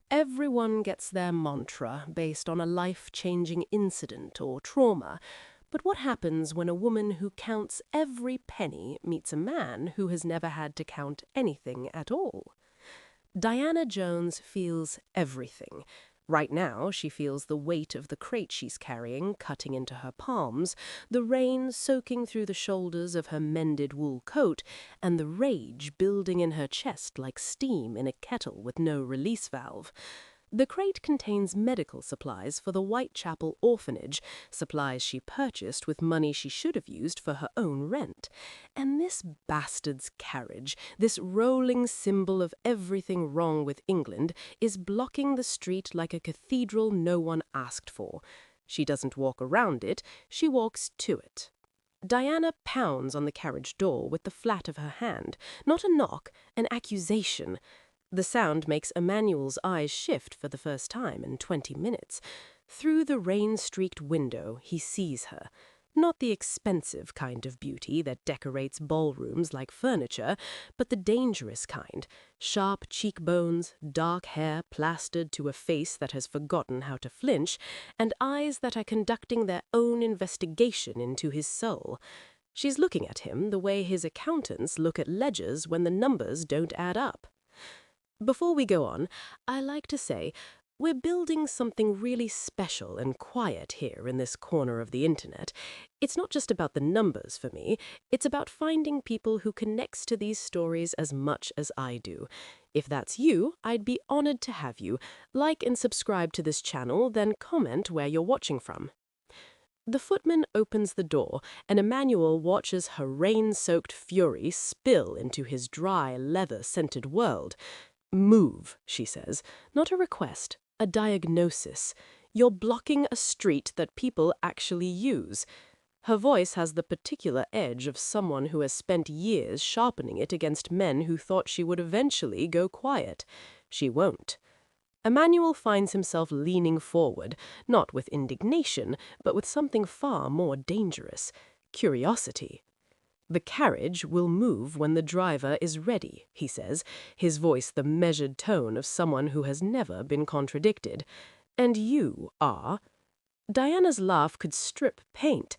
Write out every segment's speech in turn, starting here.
Everyone gets their mantra based on a life-changing incident or trauma. But what happens when a woman who counts every penny meets a man who has never had to count anything at all? Diana Jones feels everything. Right now, she feels the weight of the crate she's carrying cutting into her palms, the rain soaking through the shoulders of her mended wool coat, and the rage building in her chest like steam in a kettle with no release valve. The crate contains medical supplies for the Whitechapel orphanage, supplies she purchased with money she should have used for her own rent. And this bastard's carriage, this rolling symbol of everything wrong with England, is blocking the street like a cathedral no one asked for. She doesn't walk around it, she walks to it. Diana pounds on the carriage door with the flat of her hand. Not a knock, an accusation. The sound makes Emmanuel's eyes shift for the first time in 20 minutes. Through the rain-streaked window, he sees her. Not the expensive kind of beauty that decorates ballrooms like furniture, but the dangerous kind. Sharp cheekbones, dark hair plastered to a face that has forgotten how to flinch, and eyes that are conducting their own investigation into his soul. She's looking at him the way his accountants look at ledgers when the numbers don't add up. Before we go on, I like to say, we're building something really special and quiet here in this corner of the internet. It's not just about the numbers for me, it's about finding people who connects to these stories as much as I do. If that's you, I'd be honored to have you. Like and subscribe to this channel, then comment where you're watching from. The footman opens the door, and Emmanuel watches her rain-soaked fury spill into his dry, leather-scented world. "Move," she says. Not a request, a diagnosis. "You're blocking a street that people actually use." Her voice has the particular edge of someone who has spent years sharpening it against men who thought she would eventually go quiet. She won't. Emmanuel finds himself leaning forward, not with indignation, but with something far more dangerous: curiosity. "The carriage will move when the driver is ready," he says, his voice the measured tone of someone who has never been contradicted. "And you are—" Diana's laugh could strip paint.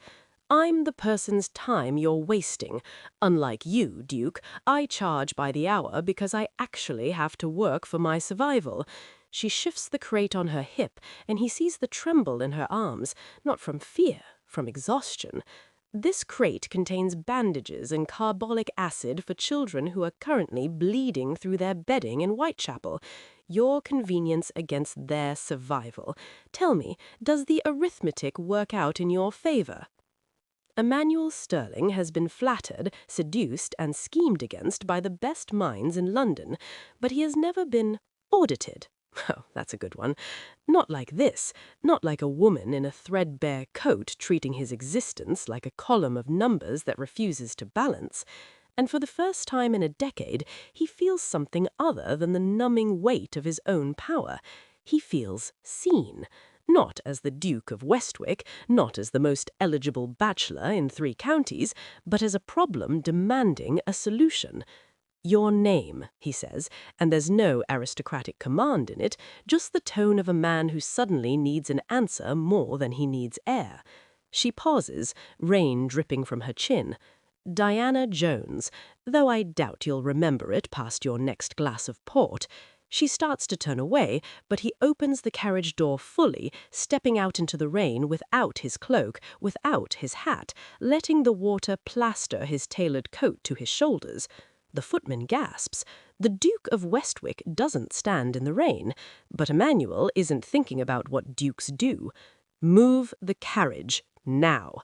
"I'm the person's time you're wasting. Unlike you, Duke, I charge by the hour because I actually have to work for my survival." She shifts the crate on her hip, and he sees the tremble in her arms, not from fear, from exhaustion. This crate contains bandages and carbolic acid for children who are currently bleeding through their bedding in Whitechapel. Your convenience against their survival. Tell me, does the arithmetic work out in your favor? Emmanuel Sterling has been flattered, seduced, and schemed against by the best minds in London, but he has never been audited. Oh, that's a good one. Not like this, not like a woman in a threadbare coat treating his existence like a column of numbers that refuses to balance. And for the first time in a decade, he feels something other than the numbing weight of his own power. He feels seen. Not as the Duke of Westwick, not as the most eligible bachelor in 3 counties, but as a problem demanding a solution. "Your name," he says, and there's no aristocratic command in it, just the tone of a man who suddenly needs an answer more than he needs air. She pauses, rain dripping from her chin. "Diana Jones, though I doubt you'll remember it past your next glass of port." She starts to turn away, but he opens the carriage door fully, stepping out into the rain without his cloak, without his hat, letting the water plaster his tailored coat to his shoulders. The footman gasps. The Duke of Westwick doesn't stand in the rain, but Emmanuel isn't thinking about what dukes do. "Move the carriage, now."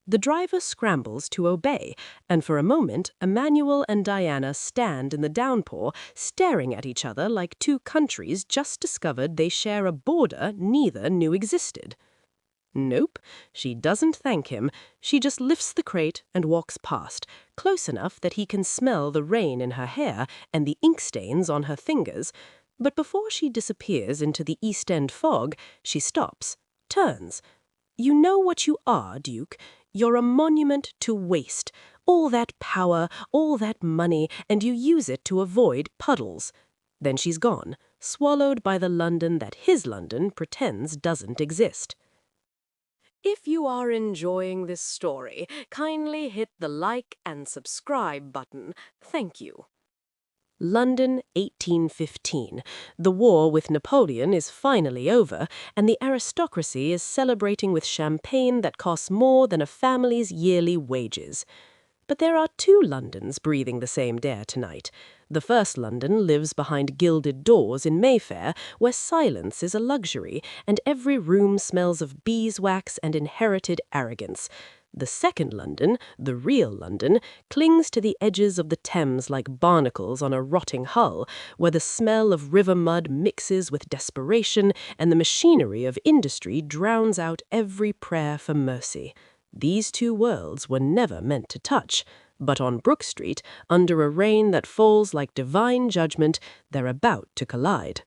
The driver scrambles to obey, and for a moment Emmanuel and Diana stand in the downpour, staring at each other like 2 countries just discovered they share a border neither knew existed. Nope, she doesn't thank him. She just lifts the crate and walks past, close enough that he can smell the rain in her hair and the ink stains on her fingers. But before she disappears into the East End fog, she stops, turns. "You know what you are, Duke. You're a monument to waste. All that power, all that money, and you use it to avoid puddles." Then she's gone, swallowed by the London that his London pretends doesn't exist. If you are enjoying this story, kindly hit the like and subscribe button. Thank you. London, 1815. The war with Napoleon is finally over, and the aristocracy is celebrating with champagne that costs more than a family's yearly wages. But there are two Londons breathing the same air tonight. The first London lives behind gilded doors in Mayfair, where silence is a luxury, and every room smells of beeswax and inherited arrogance. The second London, the real London, clings to the edges of the Thames like barnacles on a rotting hull, where the smell of river mud mixes with desperation, and the machinery of industry drowns out every prayer for mercy. These two worlds were never meant to touch, but on Brook Street, under a rain that falls like divine judgment, they're about to collide.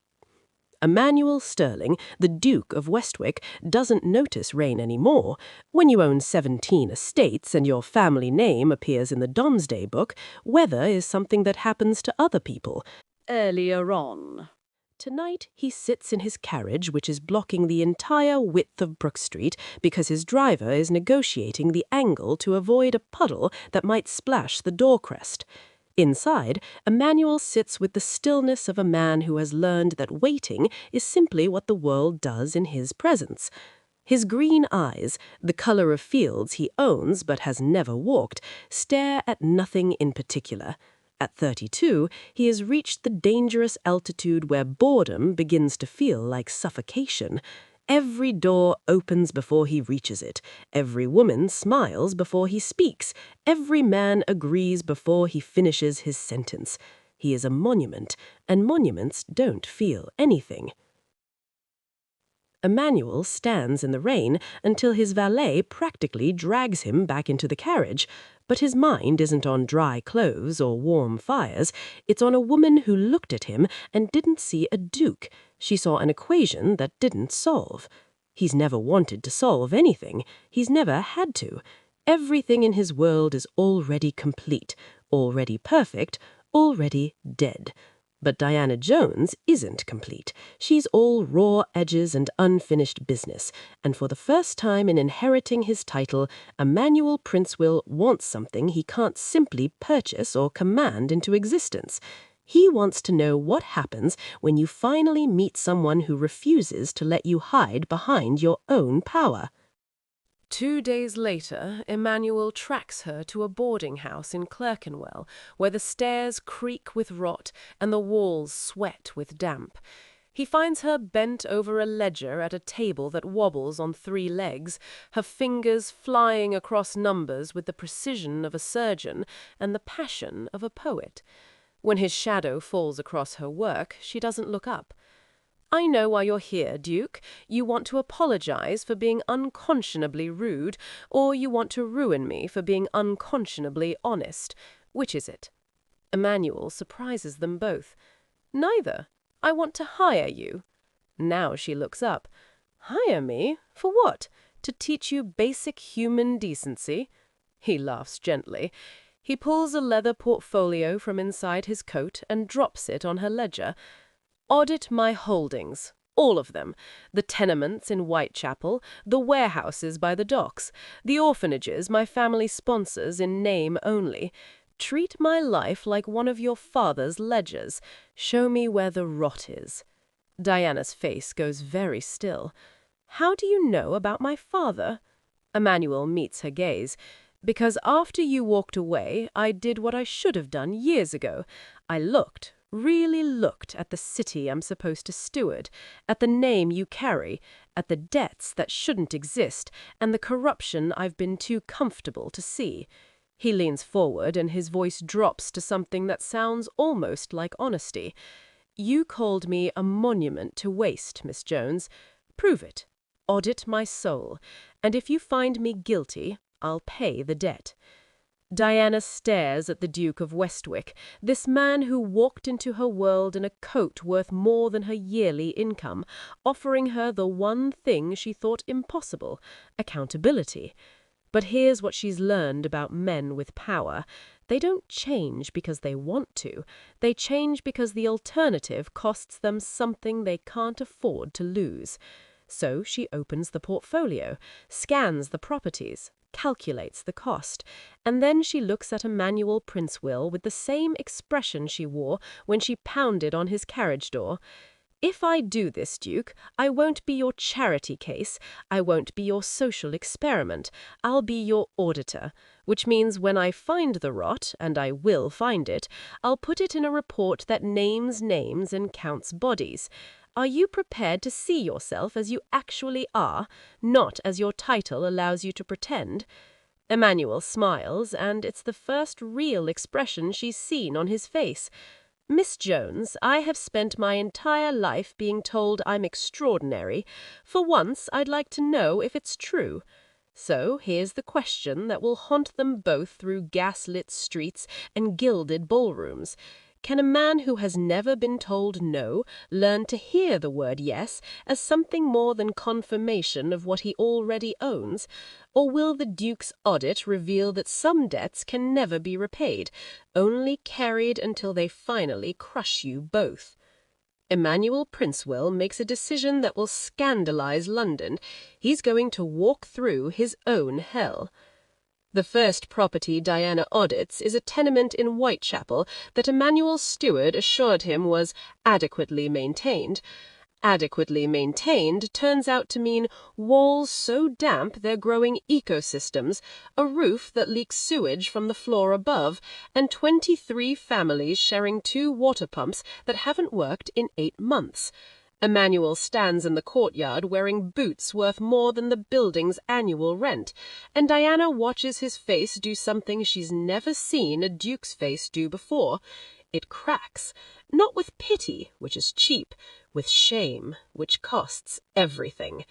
Emmanuel Sterling, the Duke of Westwick, doesn't notice rain anymore. When you own 17 estates and your family name appears in the Domesday Book, weather is something that happens to other people. Earlier on. Tonight, he sits in his carriage, which is blocking the entire width of Brook Street because his driver is negotiating the angle to avoid a puddle that might splash the door crest. Inside, Emmanuel sits with the stillness of a man who has learned that waiting is simply what the world does in his presence. His green eyes, the color of fields he owns but has never walked, stare at nothing in particular. At 32, he has reached the dangerous altitude where boredom begins to feel like suffocation. Every door opens before he reaches it. Every woman smiles before he speaks. Every man agrees before he finishes his sentence. He is a monument, and monuments don't feel anything. Emmanuel stands in the rain until his valet practically drags him back into the carriage, but his mind isn't on dry clothes or warm fires. It's on a woman who looked at him and didn't see a duke. She saw an equation that didn't solve. He's never wanted to solve anything. He's never had to. Everything in his world is already complete, already perfect, already dead. But Diana Jones isn't complete. She's all raw edges and unfinished business, and for the first time in inheriting his title, Emmanuel Princewell wants something he can't simply purchase or command into existence. He wants to know what happens when you finally meet someone who refuses to let you hide behind your own power. 2 days later, Emmanuel tracks her to a boarding house in Clerkenwell, where the stairs creak with rot and the walls sweat with damp. He finds her bent over a ledger at a table that wobbles on 3 legs, her fingers flying across numbers with the precision of a surgeon and the passion of a poet. When his shadow falls across her work, she doesn't look up. "I know why you're here, Duke. You want to apologize for being unconscionably rude, or you want to ruin me for being unconscionably honest. Which is it?" Emmanuel surprises them both. "Neither. I want to hire you." Now she looks up. "Hire me? For what? To teach you basic human decency?" He laughs gently. He pulls a leather portfolio from inside his coat and drops it on her ledger. "Audit my holdings, all of them. The tenements in Whitechapel, the warehouses by the docks, the orphanages my family sponsors in name only. Treat my life like one of your father's ledgers. Show me where the rot is." Diana's face goes very still. "How do you know about my father?" Emmanuel meets her gaze. "Because after you walked away, I did what I should have done years ago. I looked. Really looked at the city I'm supposed to steward, at the name you carry, at the debts that shouldn't exist, and the corruption I've been too comfortable to see." He leans forward and his voice drops to something that sounds almost like honesty. "You called me a monument to waste, Miss Jones. Prove it. Audit my soul. And if you find me guilty, I'll pay the debt." Diana stares at the Duke of Westwick, this man who walked into her world in a coat worth more than her yearly income, offering her the one thing she thought impossible, accountability. But here's what she's learned about men with power. They don't change because they want to. They change because the alternative costs them something they can't afford to lose. So she opens the portfolio, scans the properties, calculates the cost, and then she looks at Emmanuel Princewell with the same expression she wore when she pounded on his carriage door. If I do this, Duke, I won't be your charity case, I won't be your social experiment, I'll be your auditor, which means when I find the rot, and I will find it, I'll put it in a report that names names and counts bodies. Are you prepared to see yourself as you actually are, not as your title allows you to pretend? Emmanuel smiles, and it's the first real expression she's seen on his face. Miss Jones, I have spent my entire life being told I'm extraordinary. For once, I'd like to know if it's true. So here's the question that will haunt them both through gas-lit streets and gilded ballrooms. Can a man who has never been told no learn to hear the word yes as something more than confirmation of what he already owns? Or will the Duke's audit reveal that some debts can never be repaid, only carried until they finally crush you both? Emmanuel Princewell makes a decision that will scandalize London. He's going to walk through his own hell. The first property Diana audits is a tenement in Whitechapel that Emmanuel's steward assured him was adequately maintained. Adequately maintained turns out to mean walls so damp they're growing ecosystems, a roof that leaks sewage from the floor above, and 23 families sharing 2 water pumps that haven't worked in 8 months. Emmanuel stands in the courtyard wearing boots worth more than the building's annual rent, and Diana watches his face do something she's never seen a duke's face do before. It cracks, not with pity, which is cheap, with shame, which costs everything.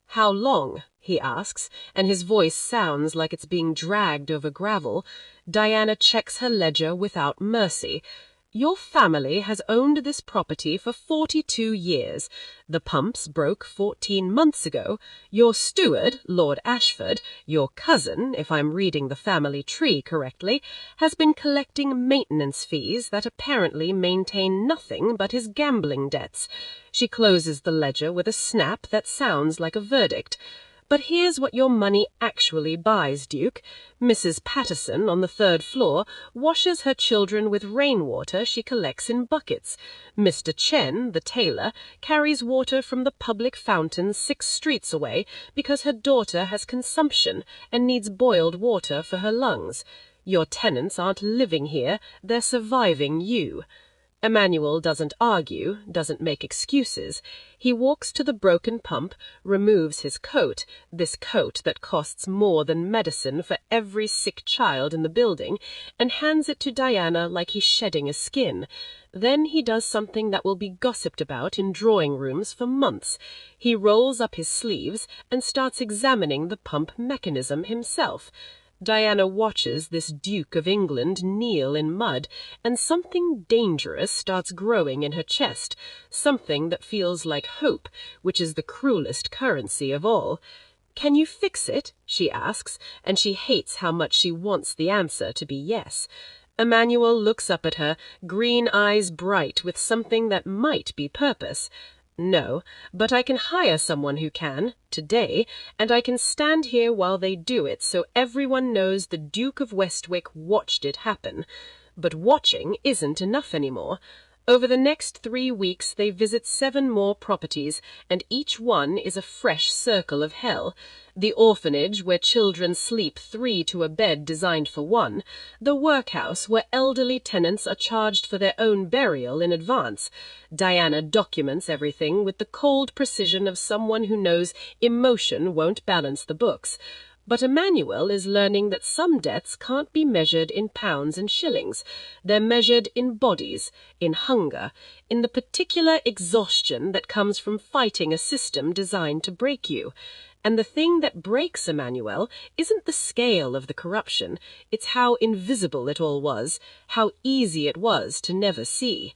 "How long?" he asks, and his voice sounds like it's being dragged over gravel. Diana checks her ledger without mercy. "Your family has owned this property for 42 years. The pumps broke 14 months ago. Your steward, Lord Ashford, your cousin, if I'm reading the family tree correctly, has been collecting maintenance fees that apparently maintain nothing but his gambling debts." She closes the ledger with a snap that sounds like a verdict. "But here's what your money actually buys, Duke. Mrs. Patterson on the 3rd floor washes her children with rainwater she collects in buckets. Mr. Chen, the tailor, carries water from the public fountain 6 streets away because her daughter has consumption and needs boiled water for her lungs. Your tenants aren't living here, they're surviving you." Emmanuel doesn't argue, doesn't make excuses. He walks to the broken pump, removes his coat, this coat that costs more than medicine for every sick child in the building, and hands it to Diana like he's shedding a skin. Then he does something that will be gossiped about in drawing rooms for months. He rolls up his sleeves and starts examining the pump mechanism himself. Diana watches this Duke of England kneel in mud, and something dangerous starts growing in her chest, something that feels like hope, which is the cruelest currency of all. "Can you fix it?" she asks, and she hates how much she wants the answer to be yes. Emmanuel looks up at her, green eyes bright with something that might be purpose. "No, but I can hire someone who can, today, and I can stand here while they do it so everyone knows the Duke of Westwick watched it happen." But watching isn't enough anymore. Over the next 3 weeks they visit 7 more properties, and each one is a fresh circle of hell. The orphanage, where children sleep 3 to a bed designed for 1. The workhouse, where elderly tenants are charged for their own burial in advance. Diana documents everything with the cold precision of someone who knows emotion won't balance the books. But Emmanuel is learning that some debts can't be measured in pounds and shillings. They're measured in bodies, in hunger, in the particular exhaustion that comes from fighting a system designed to break you. And the thing that breaks Emmanuel isn't the scale of the corruption, it's how invisible it all was, how easy it was to never see.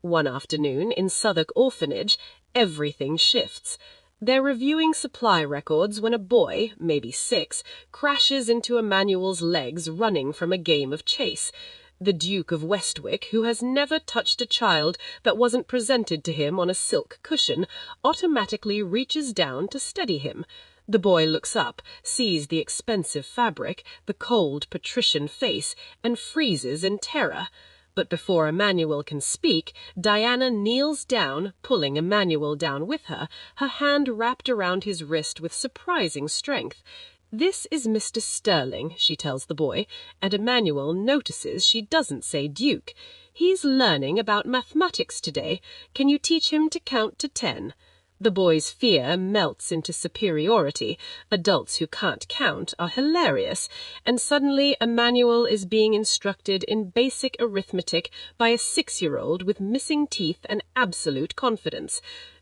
One afternoon in Southwark Orphanage, everything shifts. They're reviewing supply records when a boy, maybe 6, crashes into Emmanuel's legs running from a game of chase. The Duke of Westwick, who has never touched a child that wasn't presented to him on a silk cushion, automatically reaches down to steady him. The boy looks up, sees the expensive fabric, the cold patrician face, and freezes in terror. But before Emmanuel can speak, Diana kneels down, pulling Emmanuel down with her, her hand wrapped around his wrist with surprising strength. "This is Mr. Sterling," she tells the boy, and Emmanuel notices she doesn't say Duke. "He's learning about mathematics today. Can you teach him to count to 10? The boy's fear melts into superiority. Adults who can't count are hilarious, and suddenly Emmanuel is being instructed in basic arithmetic by a 6-year-old with missing teeth and absolute confidence.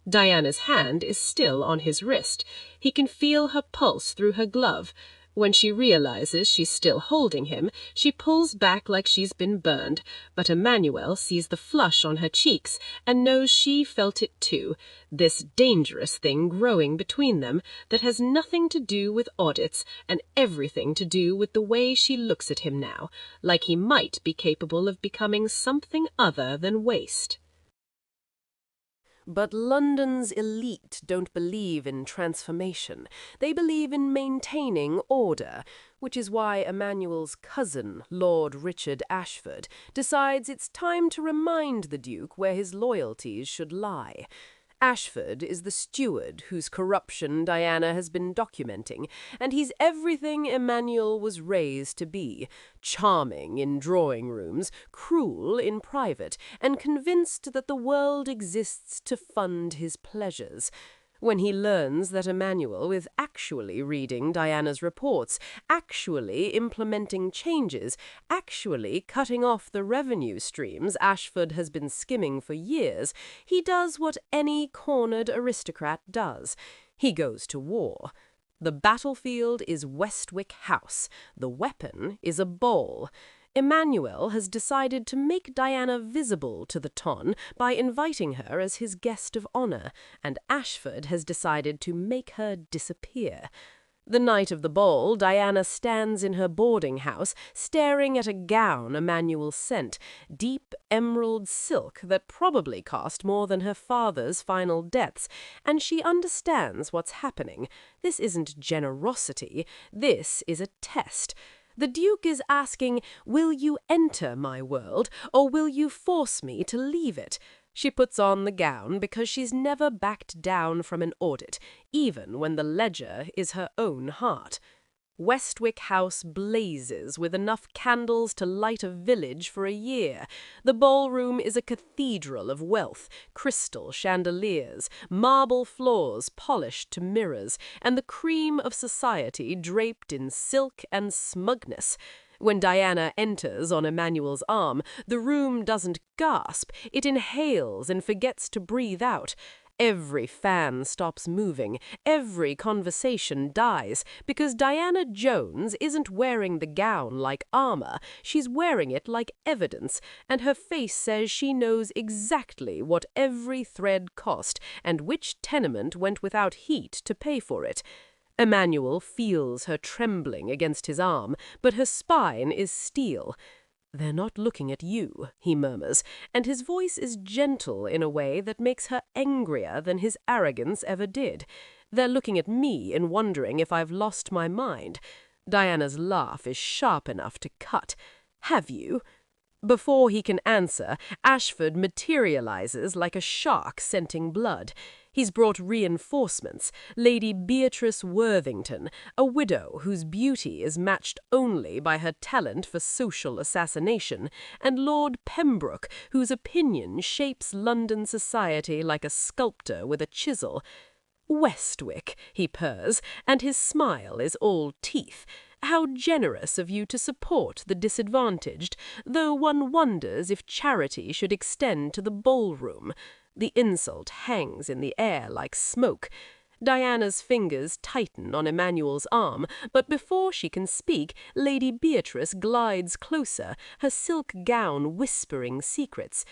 Diana's hand is still on his wrist. He can feel her pulse through her glove. When she realizes she's still holding him, she pulls back like she's been burned, but Emmanuel sees the flush on her cheeks and knows she felt it too, this dangerous thing growing between them that has nothing to do with audits and everything to do with the way she looks at him now, like he might be capable of becoming something other than waste. But London's elite don't believe in transformation. They believe in maintaining order, which is why Emmanuel's cousin, Lord Richard Ashford, decides it's time to remind the Duke where his loyalties should lie. Ashford is the steward whose corruption Diana has been documenting, and he's everything Emmanuel was raised to be: charming in drawing rooms, cruel in private, and convinced that the world exists to fund his pleasures. When he learns that Emmanuel is actually reading Diana's reports, actually implementing changes, actually cutting off the revenue streams Ashford has been skimming for years, he does what any cornered aristocrat does. He goes to war. The battlefield is Westwick House. The weapon is a ball. Emmanuel has decided to make Diana visible to the ton by inviting her as his guest of honor, and Ashford has decided to make her disappear. The night of the ball, Diana stands in her boarding house, staring at a gown Emmanuel sent, deep emerald silk that probably cost more than her father's final debts, and she understands what's happening. This isn't generosity, this is a test. The Duke is asking, will you enter my world, or will you force me to leave it? She puts on the gown because she's never backed down from an audit, even when the ledger is her own heart. Westwick House blazes with enough candles to light a village for a year. The ballroom is a cathedral of wealth, crystal chandeliers, marble floors polished to mirrors, and the cream of society draped in silk and smugness. When Diana enters on Emmanuel's arm, the room doesn't gasp, it inhales and forgets to breathe out. Every fan stops moving, every conversation dies, because Diana Jones isn't wearing the gown like armor, she's wearing it like evidence, and her face says she knows exactly what every thread cost and which tenement went without heat to pay for it. Emmanuel feels her trembling against his arm, but her spine is steel. "They're not looking at you," he murmurs, and his voice is gentle in a way that makes her angrier than his arrogance ever did. "They're looking at me and wondering if I've lost my mind." Diana's laugh is sharp enough to cut. "Have you?" Before he can answer, Ashford materializes like a shark scenting blood. He's brought reinforcements, Lady Beatrice Worthington, a widow whose beauty is matched only by her talent for social assassination, and Lord Pembroke, whose opinion shapes London society like a sculptor with a chisel. "Westwick," he purrs, and his smile is all teeth. "How generous of you to support the disadvantaged, though one wonders if charity should extend to the ballroom." The insult hangs in the air like smoke. Diana's fingers tighten on Emmanuel's arm, but before she can speak, Lady Beatrice glides closer, her silk gown whispering secrets.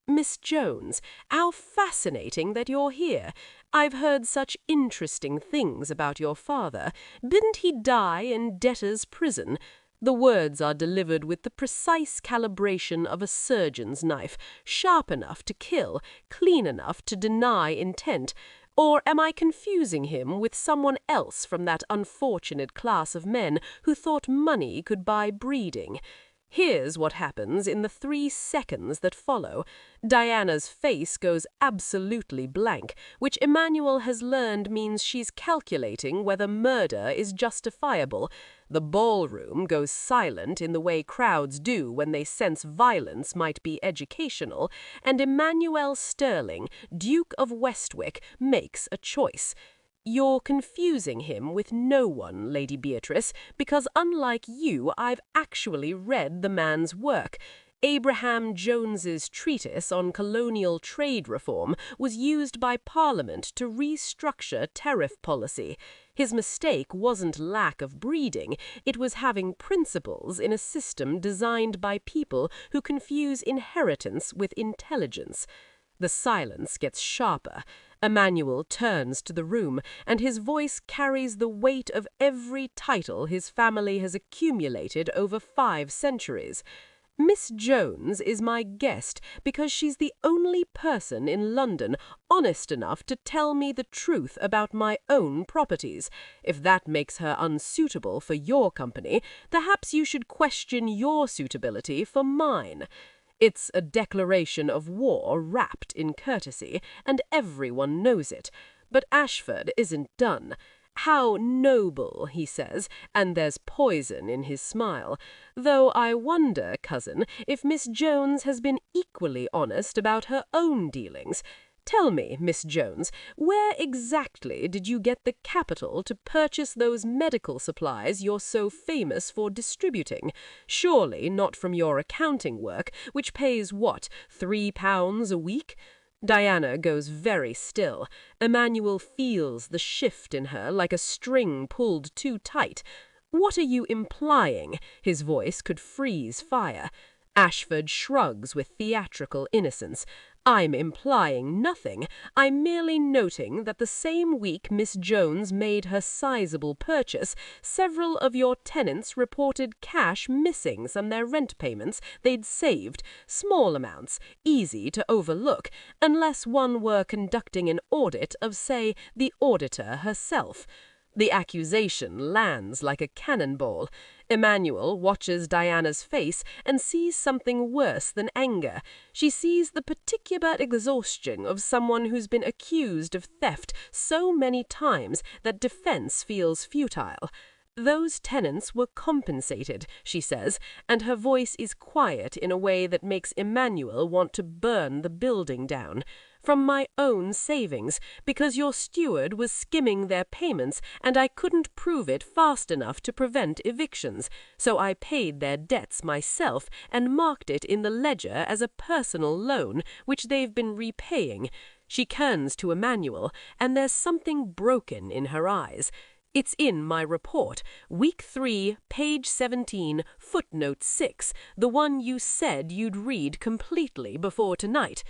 Miss Jones, how fascinating that you're here. I've heard such interesting things about your father. Didn't he die in debtor's prison? The words are delivered with the precise calibration of a surgeon's knife, sharp enough to kill, clean enough to deny intent. Or am I confusing him with someone else from that unfortunate class of men who thought money could buy breeding? Here's what happens in the 3 seconds that follow. Diana's face goes absolutely blank, which Emmanuel has learned means she's calculating whether murder is justifiable. The ballroom goes silent in the way crowds do when they sense violence might be educational, and Emmanuel Sterling, Duke of Westwick, makes a choice. You're confusing him with no one, Lady Beatrice, because unlike you, I've actually read the man's work. Abraham Jones's treatise on colonial trade reform was used by Parliament to restructure tariff policy. His mistake wasn't lack of breeding, it was having principles in a system designed by people who confuse inheritance with intelligence. The silence gets sharper. Emmanuel turns to the room, and his voice carries the weight of every title his family has accumulated over 5 centuries. Miss Jones is my guest because she's the only person in London honest enough to tell me the truth about my own properties. If that makes her unsuitable for your company, perhaps you should question your suitability for mine. It's a declaration of war wrapped in courtesy, and everyone knows it. But Ashford isn't done. How noble, he says, and there's poison in his smile. Though I wonder, cousin, if Miss Jones has been equally honest about her own dealings. Tell me, Miss Jones, where exactly did you get the capital to purchase those medical supplies you're so famous for distributing? Surely not from your accounting work, which pays, what, £3 a week? Diana goes very still. Emmanuel feels the shift in her like a string pulled too tight. What are you implying? His voice could freeze fire. Ashford shrugs with theatrical innocence. I'm implying nothing. I'm merely noting that the same week Miss Jones made her sizable purchase, several of your tenants reported cash missing from their rent payments they'd saved, small amounts, easy to overlook, unless one were conducting an audit of, say, the auditor herself. The accusation lands like a cannonball. Emmanuel watches Diana's face and sees something worse than anger. She sees the particular exhaustion of someone who's been accused of theft so many times that defense feels futile. Those tenants were compensated, she says, and her voice is quiet in a way that makes Emmanuel want to burn the building down. From my own savings, because your steward was skimming their payments and I couldn't prove it fast enough to prevent evictions, so I paid their debts myself and marked it in the ledger as a personal loan, which they've been repaying. She turns to Emmanuel, and there's something broken in her eyes. It's in my report, week 3, page 17, footnote 6, the one you said you'd read completely before tonight.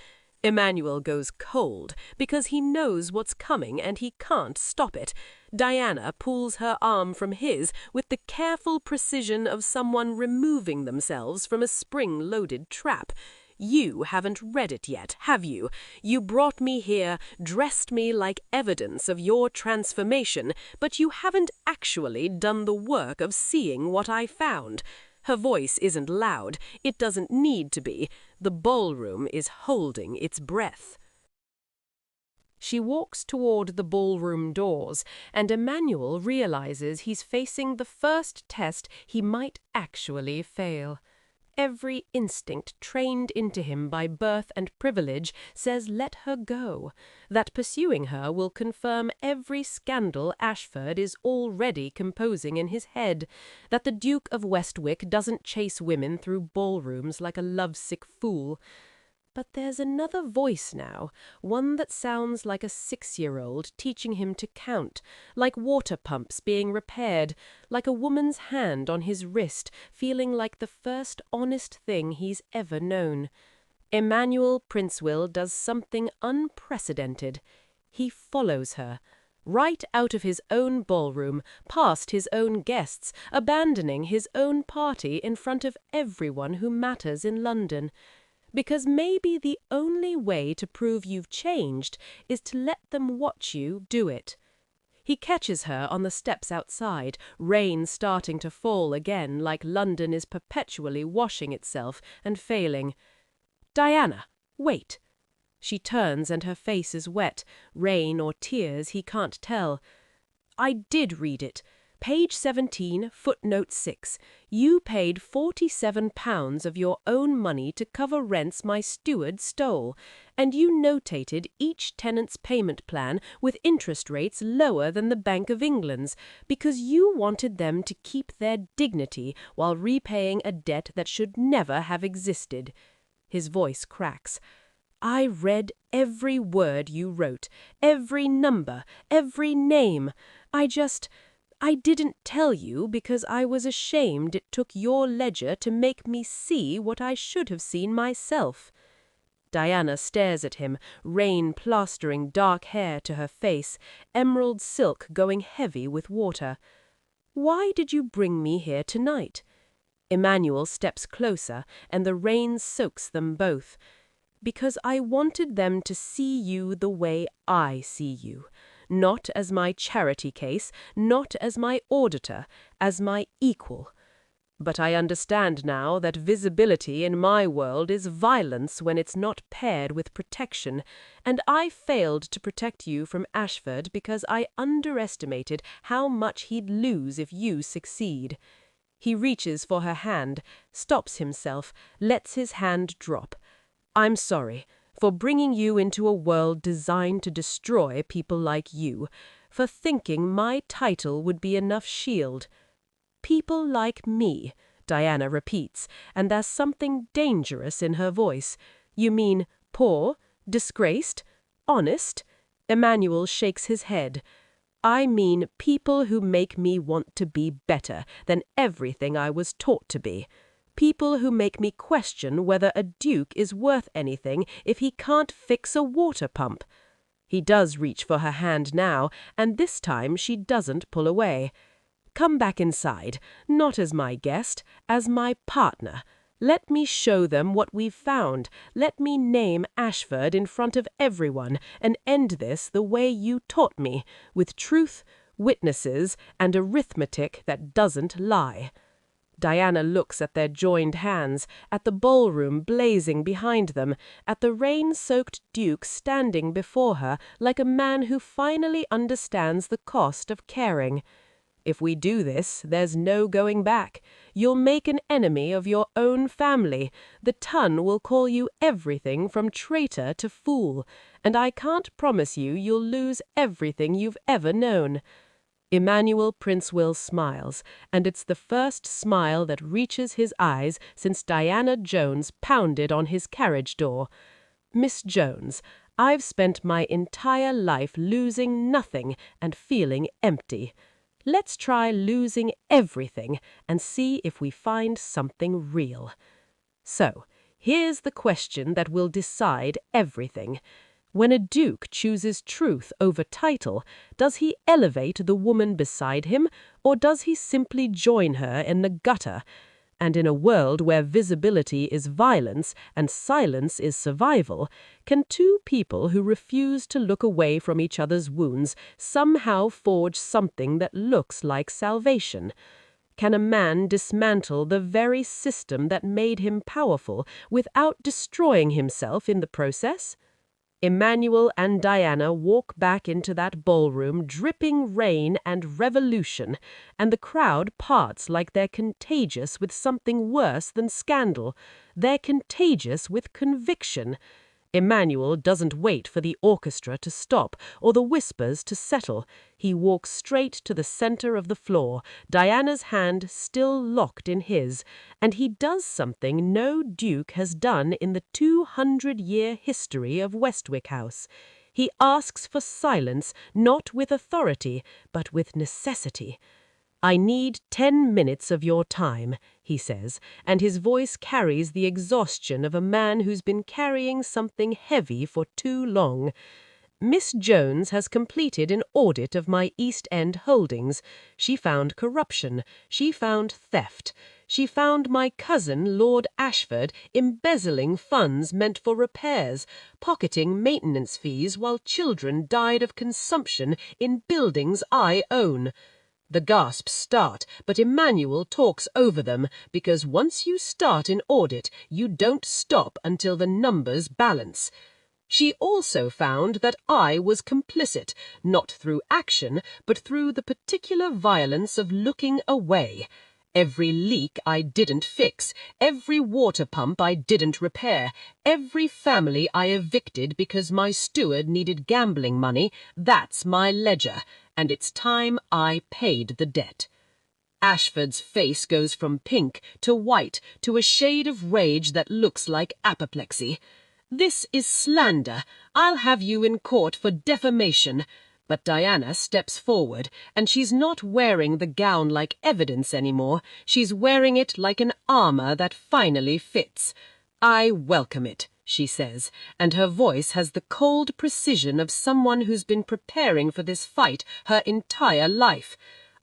Emmanuel goes cold because he knows what's coming and he can't stop it. Diana pulls her arm from his with the careful precision of someone removing themselves from a spring-loaded trap. You haven't read it yet, have you? You brought me here, dressed me like evidence of your transformation, but you haven't actually done the work of seeing what I found. Her voice isn't loud. It doesn't need to be. The ballroom is holding its breath. She walks toward the ballroom doors, and Emmanuel realizes he's facing the first test he might actually fail. Every instinct trained into him by birth and privilege says let her go, that pursuing her will confirm every scandal Ashford is already composing in his head, that the Duke of Westwick doesn't chase women through ballrooms like a lovesick fool. But there's another voice now, one that sounds like a 6-year-old teaching him to count, like water pumps being repaired, like a woman's hand on his wrist feeling like the first honest thing he's ever known. Emmanuel Princewill does something unprecedented. He follows her, right out of his own ballroom, past his own guests, abandoning his own party in front of everyone who matters in London. Because maybe the only way to prove you've changed is to let them watch you do it. He catches her on the steps outside, rain starting to fall again like London is perpetually washing itself and failing. "Diana, wait." She turns and her face is wet, rain or tears, he can't tell. "I did read it. Page 17, footnote 6. You paid £47 of your own money to cover rents my steward stole, and you notated each tenant's payment plan with interest rates lower than the Bank of England's, because you wanted them to keep their dignity while repaying a debt that should never have existed." His voice cracks. "I read every word you wrote, every number, every name. I didn't tell you because I was ashamed it took your ledger to make me see what I should have seen myself." Diana stares at him, rain plastering dark hair to her face, emerald silk going heavy with water. "Why did you bring me here tonight?" Emmanuel steps closer, and the rain soaks them both. "Because I wanted them to see you the way I see you. Not as my charity case, not as my auditor, as my equal. But I understand now that visibility in my world is violence when it's not paired with protection, and I failed to protect you from Ashford because I underestimated how much he'd lose if you succeed." He reaches for her hand, stops himself, lets his hand drop. "I'm sorry for bringing you into a world designed to destroy people like you, for thinking my title would be enough shield." "People like me," Diana repeats, and there's something dangerous in her voice. "You mean poor, disgraced, honest?" Emmanuel shakes his head. "I mean people who make me want to be better than everything I was taught to be. People who make me question whether a duke is worth anything if he can't fix a water pump." He does reach for her hand now, and this time she doesn't pull away. "Come back inside, not as my guest, as my partner. Let me show them what we've found. Let me name Ashford in front of everyone and end this the way you taught me, with truth, witnesses, and arithmetic that doesn't lie." Diana looks at their joined hands, at the ballroom blazing behind them, at the rain-soaked Duke standing before her like a man who finally understands the cost of caring. "If we do this, there's no going back. You'll make an enemy of your own family. The Ton will call you everything from traitor to fool, and I can't promise you'll lose everything you've ever known." Emmanuel Princewill smiles, and it's the first smile that reaches his eyes since Diana Jones pounded on his carriage door. "Miss Jones, I've spent my entire life losing nothing and feeling empty. Let's try losing everything and see if we find something real. So, here's the question that will decide everything. When a duke chooses truth over title, does he elevate the woman beside him, or does he simply join her in the gutter? And in a world where visibility is violence and silence is survival, can two people who refuse to look away from each other's wounds somehow forge something that looks like salvation? Can a man dismantle the very system that made him powerful without destroying himself in the process? Emmanuel and Diana walk back into that ballroom dripping rain and revolution, and the crowd parts like they're contagious with something worse than scandal. They're contagious with conviction. Emmanuel doesn't wait for the orchestra to stop or the whispers to settle. He walks straight to the center of the floor, Diana's hand still locked in his, and he does something no duke has done in the 200-year history of Westwick House. He asks for silence, not with authority, but with necessity. "I need 10 minutes of your time," he says, and his voice carries the exhaustion of a man who's been carrying something heavy for too long. Miss Jones has completed an audit of my East End holdings. She found corruption. She found theft. She found my cousin, Lord Ashford, embezzling funds meant for repairs, pocketing maintenance fees while children died of consumption in buildings I own. The gasps start, but Emmanuel talks over them, because once you start an audit, you don't stop until the numbers balance. She also found that I was complicit, not through action, but through the particular violence of looking away. Every leak I didn't fix, every water pump I didn't repair, every family I evicted because my steward needed gambling money, that's my ledger, and it's time I paid the debt. Ashford's face goes from pink to white to a shade of rage that looks like apoplexy. This is slander. I'll have you in court for defamation. But Diana steps forward, and she's not wearing the gown like evidence anymore. She's wearing it like an armor that finally fits. I welcome it, she says, and her voice has the cold precision of someone who's been preparing for this fight her entire life.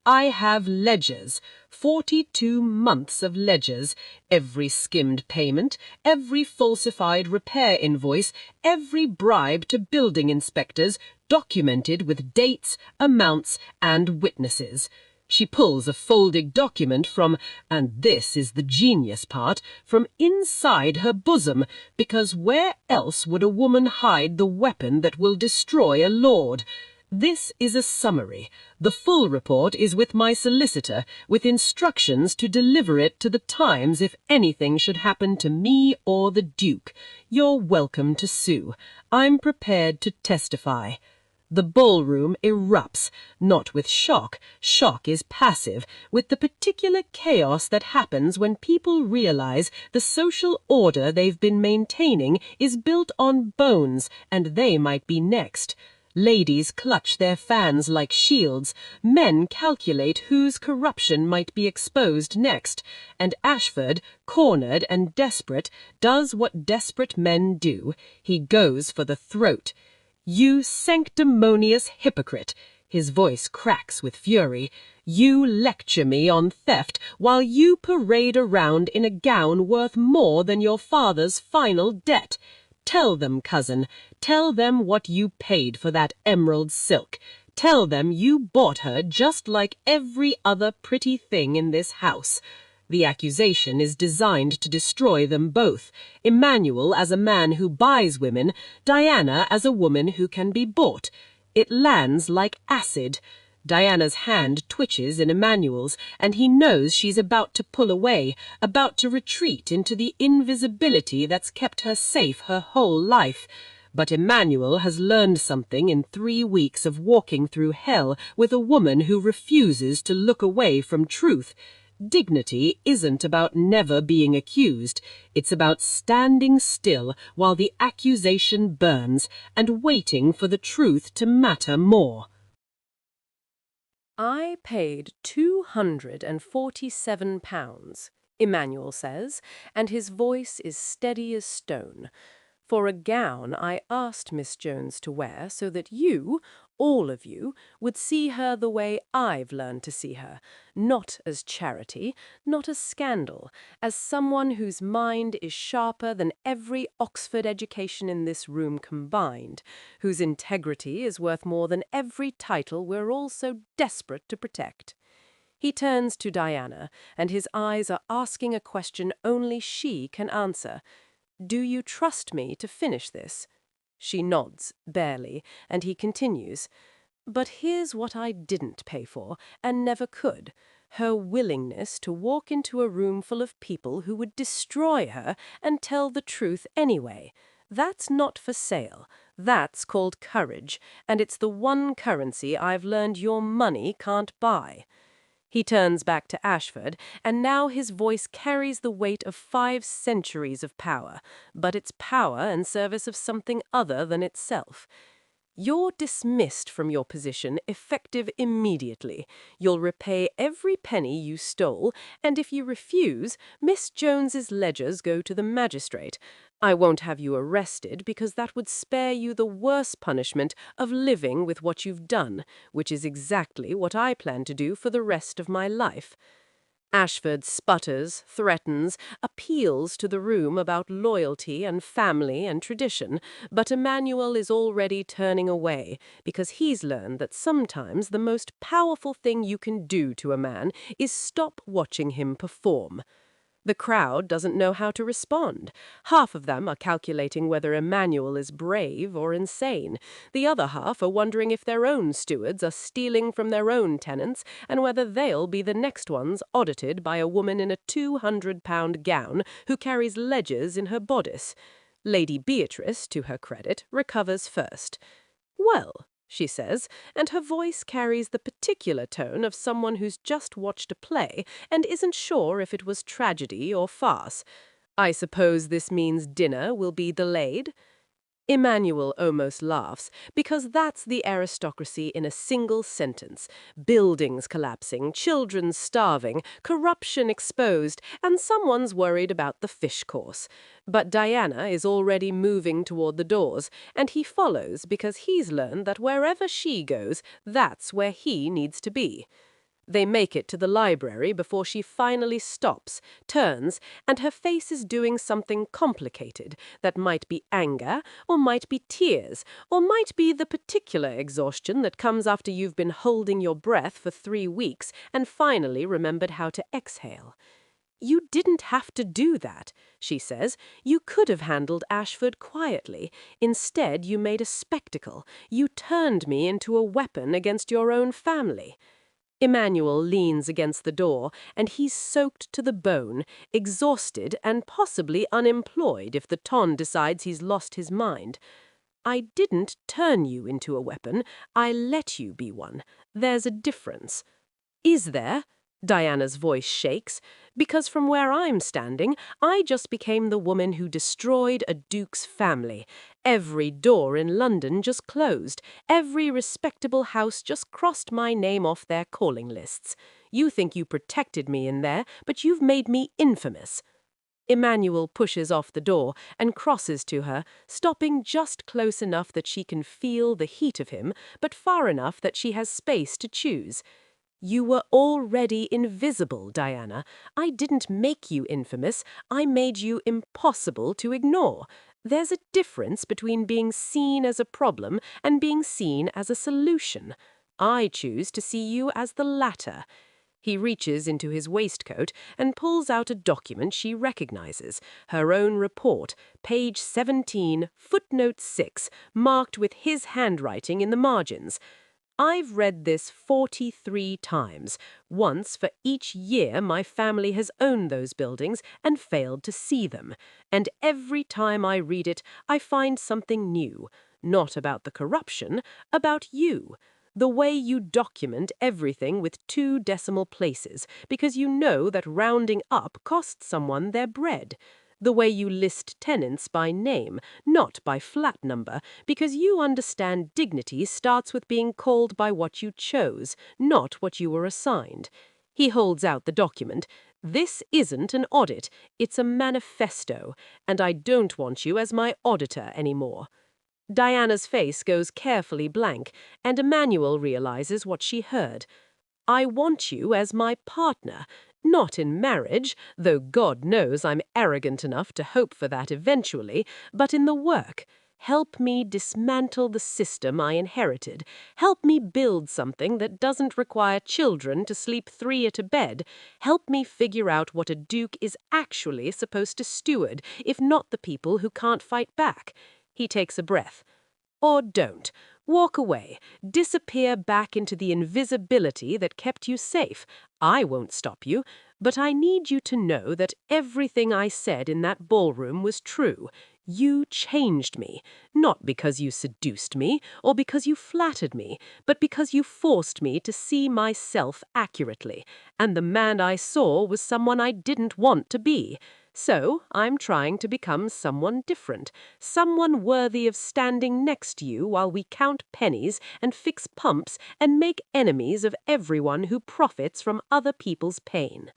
I have ledgers, 42 months of ledgers, every skimmed payment, every falsified repair invoice, every bribe to building inspectors, documented with dates, amounts, and witnesses. She pulls a folded document from, and this is the genius part, from inside her bosom, because where else would a woman hide the weapon that will destroy a lord? This is a summary. The full report is with my solicitor, with instructions to deliver it to the Times if anything should happen to me or the Duke. You're welcome to sue. I'm prepared to testify. The ballroom erupts, not with shock. Shock is passive, with the particular chaos that happens when people realize the social order they've been maintaining is built on bones, and they might be next. Ladies clutch their fans like shields, men calculate whose corruption might be exposed next, and Ashford, cornered and desperate, does what desperate men do. He goes for the throat. You sanctimonious hypocrite! His voice cracks with fury. You lecture me on theft while you parade around in a gown worth more than your father's final debt. Tell them, cousin, tell them what you paid for that emerald silk. Tell them you bought her just like every other pretty thing in this house. The accusation is designed to destroy them both. Emmanuel as a man who buys women, Diana as a woman who can be bought. It lands like acid. Diana's hand twitches in Emmanuel's, and he knows she's about to pull away, about to retreat into the invisibility that's kept her safe her whole life. But Emmanuel has learned something in 3 weeks of walking through hell with a woman who refuses to look away from truth. Dignity isn't about never being accused. It's about standing still while the accusation burns and waiting for the truth to matter more. I paid £247, Emmanuel says, and his voice is steady as stone, for a gown I asked Miss Jones to wear so that you, all of you, would see her the way I've learned to see her, not as charity, not as scandal, as someone whose mind is sharper than every Oxford education in this room combined, whose integrity is worth more than every title we're all so desperate to protect. He turns to Diana, and his eyes are asking a question only she can answer. Do you trust me to finish this? She nods, barely, and he continues. But here's what I didn't pay for, and never could. Her willingness to walk into a room full of people who would destroy her and tell the truth anyway. That's not for sale. That's called courage, and it's the one currency I've learned your money can't buy. He turns back to Ashford, and now his voice carries the weight of 5 centuries of power, but it's power in service of something other than itself. You're dismissed from your position, effective immediately. You'll repay every penny you stole, and if you refuse, Miss Jones's ledgers go to the magistrate. I won't have you arrested because that would spare you the worse punishment of living with what you've done, which is exactly what I plan to do for the rest of my life. Ashford sputters, threatens, appeals to the room about loyalty and family and tradition, but Emmanuel is already turning away because he's learned that sometimes the most powerful thing you can do to a man is stop watching him perform. The crowd doesn't know how to respond. Half of them are calculating whether Emmanuel is brave or insane. The other half are wondering if their own stewards are stealing from their own tenants and whether they'll be the next ones audited by a woman in a £200 gown who carries ledgers in her bodice. Lady Beatrice, to her credit, recovers first. "Well," she says, and her voice carries the particular tone of someone who's just watched a play and isn't sure if it was tragedy or farce. "I suppose this means dinner will be delayed?" Emmanuel almost laughs, because that's the aristocracy in a single sentence. Buildings collapsing, children starving, corruption exposed, and someone's worried about the fish course. But Diana is already moving toward the doors, and he follows because he's learned that wherever she goes, that's where he needs to be. They make it to the library before she finally stops, turns, and her face is doing something complicated that might be anger, or might be tears, or might be the particular exhaustion that comes after you've been holding your breath for 3 weeks and finally remembered how to exhale. "You didn't have to do that," she says. "You could have handled Ashford quietly. Instead, you made a spectacle. You turned me into a weapon against your own family." Emmanuel leans against the door, and he's soaked to the bone, exhausted and possibly unemployed if the Ton decides he's lost his mind. "I didn't turn you into a weapon. I let you be one. There's a difference." "Is there?" Diana's voice shakes. "Because from where I'm standing, I just became the woman who destroyed a duke's family. Every door in London just closed. Every respectable house just crossed my name off their calling lists. You think you protected me in there, but you've made me infamous." Emmanuel pushes off the door and crosses to her, stopping just close enough that she can feel the heat of him, but far enough that she has space to choose. "You were already invisible, Diana. I didn't make you infamous. I made you impossible to ignore. There's a difference between being seen as a problem and being seen as a solution. I choose to see you as the latter." He reaches into his waistcoat and pulls out a document she recognizes, her own report, page 17, footnote 6, marked with his handwriting in the margins. "I've read this 43 times, once for each year my family has owned those buildings and failed to see them. And every time I read it, I find something new. Not about the corruption, about you. The way you document everything with 2 decimal places, because you know that rounding up costs someone their bread. The way you list tenants by name, not by flat number, because you understand dignity starts with being called by what you chose, not what you were assigned." He holds out the document. "This isn't an audit, it's a manifesto, and I don't want you as my auditor anymore." Diana's face goes carefully blank, and Emmanuel realizes what she heard. "I want you as my partner, not in marriage, though God knows I'm arrogant enough to hope for that eventually, but in the work. Help me dismantle the system I inherited. Help me build something that doesn't require children to sleep 3 at a bed. Help me figure out what a duke is actually supposed to steward, if not the people who can't fight back." He takes a breath. "Or don't. Walk away. Disappear back into the invisibility that kept you safe. I won't stop you. But I need you to know that everything I said in that ballroom was true. You changed me. Not because you seduced me, or because you flattered me, but because you forced me to see myself accurately. And the man I saw was someone I didn't want to be. So I'm trying to become someone different, someone worthy of standing next to you while we count pennies and fix pumps and make enemies of everyone who profits from other people's pain.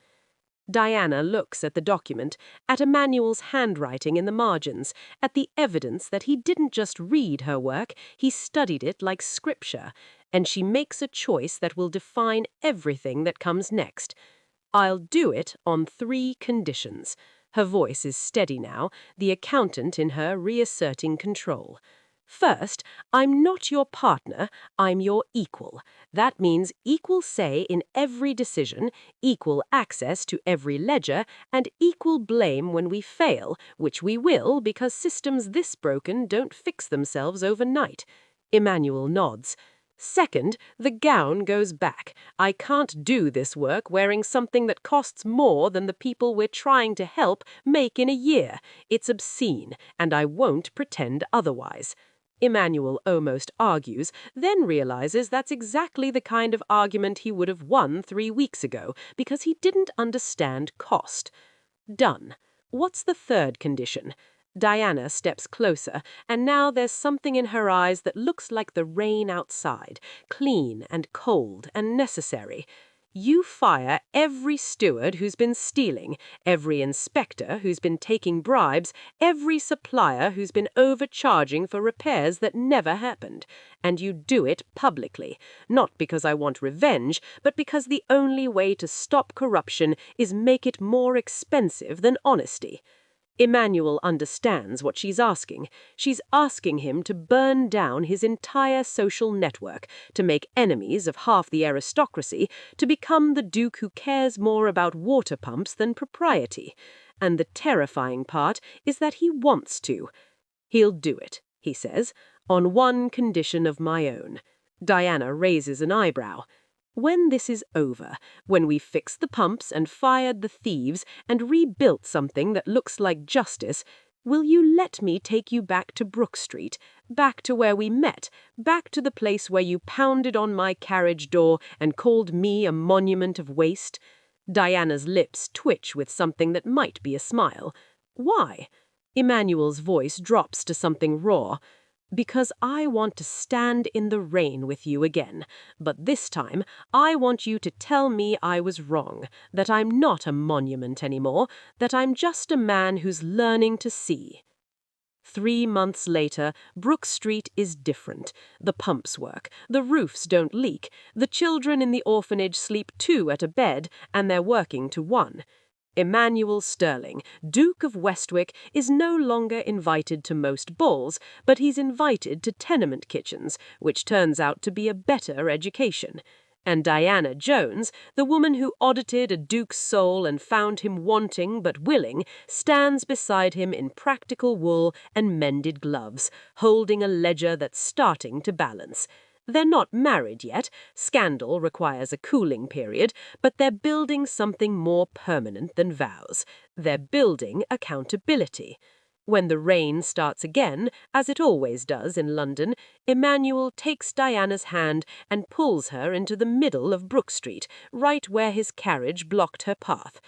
Diana looks at the document, at Emmanuel's handwriting in the margins, at the evidence that he didn't just read her work, he studied it like scripture, and she makes a choice that will define everything that comes next. I'll do it on 3 conditions. Her voice is steady now, the accountant in her reasserting control. First, I'm not your partner, I'm your equal. That means equal say in every decision, equal access to every ledger, and equal blame when we fail, which we will because systems this broken don't fix themselves overnight. Emmanuel nods. Second, the gown goes back. I can't do this work wearing something that costs more than the people we're trying to help make in a year. It's obscene, and I won't pretend otherwise. Emmanuel almost argues, then realizes that's exactly the kind of argument he would have won 3 weeks ago, because he didn't understand cost. Done. What's the third condition? Diana steps closer, and now there's something in her eyes that looks like the rain outside, clean and cold and necessary. You fire every steward who's been stealing, every inspector who's been taking bribes, every supplier who's been overcharging for repairs that never happened. And you do it publicly, not because I want revenge, but because the only way to stop corruption is make it more expensive than honesty. Emmanuel understands what she's asking. She's asking him to burn down his entire social network, to make enemies of half the aristocracy, to become the duke who cares more about water pumps than propriety. And the terrifying part is that he wants to. He'll do it, he says, on one condition of my own. Diana raises an eyebrow. When this is over, when we've fixed the pumps and fired the thieves and rebuilt something that looks like justice, will you let me take you back to Brook Street, back to where we met, back to the place where you pounded on my carriage door and called me a monument of waste? Diana's lips twitch with something that might be a smile. Why? Emmanuel's voice drops to something raw. Because I want to stand in the rain with you again, but this time I want you to tell me I was wrong, that I'm not a monument anymore, that I'm just a man who's learning to see. 3 months later, Brook Street is different. The pumps work, the roofs don't leak, the children in the orphanage sleep 2 at a bed, and they're working to 1. Emmanuel Sterling, Duke of Westwick, is no longer invited to most balls, but he's invited to tenement kitchens, which turns out to be a better education. And Diana Jones, the woman who audited a duke's soul and found him wanting but willing, stands beside him in practical wool and mended gloves, holding a ledger that's starting to balance. They're not married yet, scandal requires a cooling period, but they're building something more permanent than vows. They're building accountability. When the rain starts again, as it always does in London, Emmanuel takes Diana's hand and pulls her into the middle of Brook Street, right where his carriage blocked her path.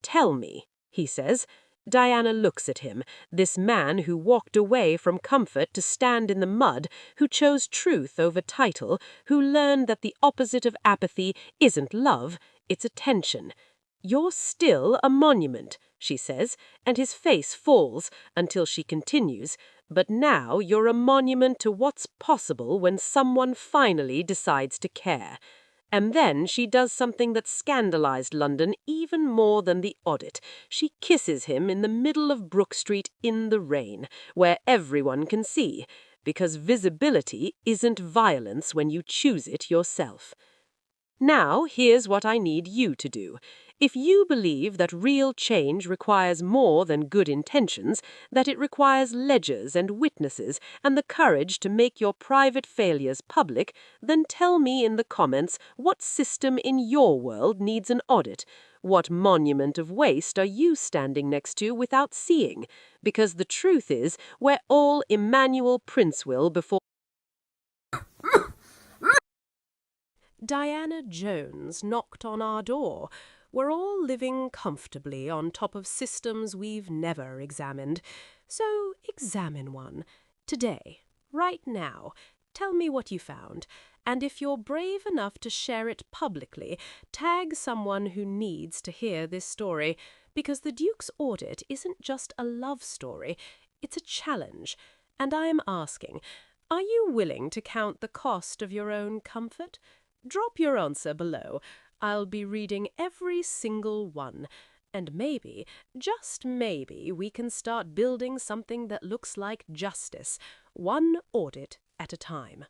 "Tell me," he says. Diana looks at him, this man who walked away from comfort to stand in the mud, who chose truth over title, who learned that the opposite of apathy isn't love, it's attention. "You're still a monument," she says, and his face falls until she continues, "but now you're a monument to what's possible when someone finally decides to care." And then she does something that scandalized London even more than the audit. She kisses him in the middle of Brook Street in the rain, where everyone can see, because visibility isn't violence when you choose it yourself. Now, here's what I need you to do. If you believe that real change requires more than good intentions, that it requires ledgers and witnesses and the courage to make your private failures public, then tell me in the comments what system in your world needs an audit. What monument of waste are you standing next to without seeing? Because the truth is, we're all Emmanuel Princewell before. Diana Jones knocked on our door. We're all living comfortably on top of systems we've never examined. So examine one. Today, right now. Tell me what you found. And if you're brave enough to share it publicly, tag someone who needs to hear this story. Because the Duke's audit isn't just a love story, it's a challenge. And I am asking, are you willing to count the cost of your own comfort? Drop your answer below. I'll be reading every single one. And maybe, just maybe, we can start building something that looks like justice, one audit at a time.